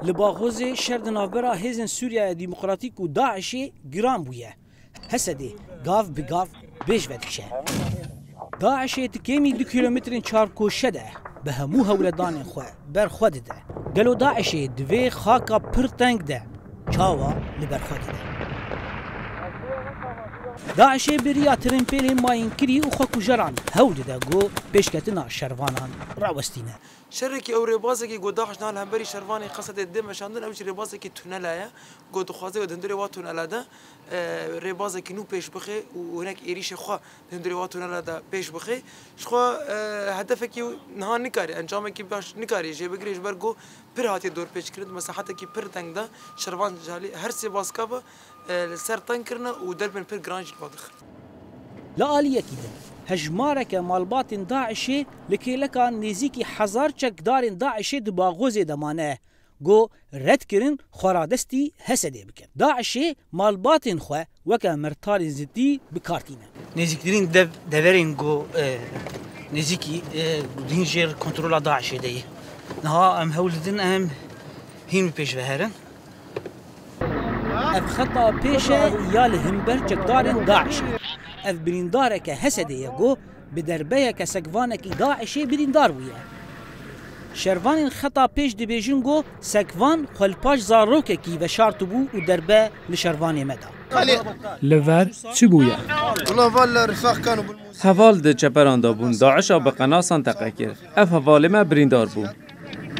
لباغوزê şer di navbera hêzên Sûriya Demokratîk û Daişê giran bûye. Hesedê gav bi gav bêj vedikşe. Daişê ti kêmî 2 kilometrên çarkoşe de bi hemû hewledanên xwe berxwe dide. Gelo Daişê divê xaka pir teng de çawa li berxwe dide. Daişê bêriya tirîmpêlên mayînkirî û xwekujeran hewl dide got pêşketina şervanan rawestîne. شركي او ريبازكي قد داعش نال همبري شرفاني قصد الدم شاندن او ريبازكي تونلايا قد خوازي ودندري واتون الادا ريبازكي نو بيش بخي وهناك ايريش خو دندري واتون الادا بيش بخي شخو هدفك نهار نكاري انجامك باش نكاري جي بغريش برغو برهاتي دور بيش كرد مساحتك بر تنگدا شرفان جالي هر سي باسكابا سر تنكرنا ودربن بر جرانج واضح لا آليكي ده هجمارك مالباتن داعشي لكي لكا نزيكي حزار چکدارن داعشي دو باغوزي دمانه گو رد کرن خورادستی هسده بکن داعشي مالباتن خو وکا مرتارن زدی بکارتینه نزيكترين دورين گو نزيكي دينجر كنترولا داعشي دي نها ام هولدن ام هين بيش بهرن اف خطا بيشه يال همبر چکدارن داعشي اف بریندارک هسده یگو به دربه که سگوانک داعشی بریندار بویه. شروان خطا پیش دبیجن گو سگوان خلپاش زاروکه کی و شارت بو و دربه لشروان مدا. لور چی بویه؟ حوال ده چپران دابون داعش به قناصان تقکر. اف حوال ما بریندار بو.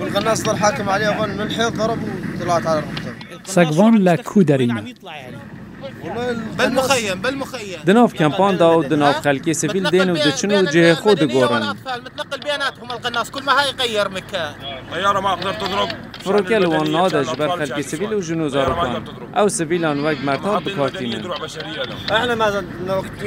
والقناص ضل حاكم عليه ظن من الحيط ضرب وطلعت على الرقبة. سگوان لکو درینه. بالمخيم دناف كامبان دا ودناف خلقي سبيل دين ودشنو جه خود غورن متنقل بيناتهم القناص كل ما هاي يغير مكان طياره ما اقدر تضرب فروكل وان نادا جبر خلقي سبيل وجنو زاركان او سبيلان وقت مرتاب بكارتين احنا ما وقت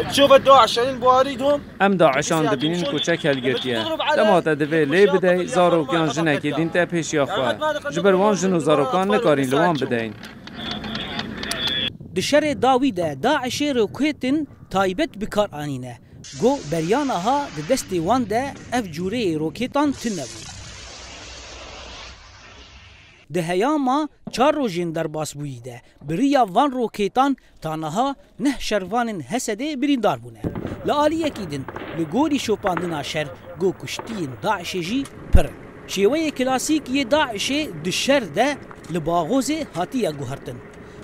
تشوف الداعشين بواردهم ام داعشان دبينين كوچك هلگرتيه دما تدوي لي بدي زاروكان جنكي دين تا پیش ياخوا جبر وان جنو زاروكان نكارين لوان بدين دشر داوی ده داعش روکتن تایبت بکار آنینه گو بریانه ها دستی وان ده اف جوره روکتان تنبو ده هیاما 4 روزین در باس بویده بریا وان روکتان تانها نه شروان هسده بریندار بونه لآلیه کیدن لگوری شوپاندنا شر گو کشتین داعش جی پر شیوه کلاسیک یه داعش دشر ده لباغوز هاتیه گوهرتن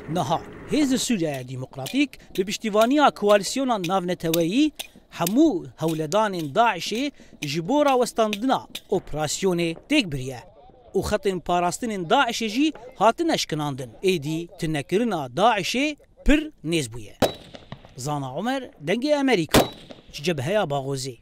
نها هیز سوریه دموکراتیک به پشتیوانی کوالیسیون ناونتوایی همو هولدان داعشی جبورا وستاندنا اپراسیون تک بریه و خطن پاراستن داعشی جی هاتن اشکناندن ایدی تنکرنا داعشی پر نیز بویه زانا عمر دنگ امریکا جبهه باغوزی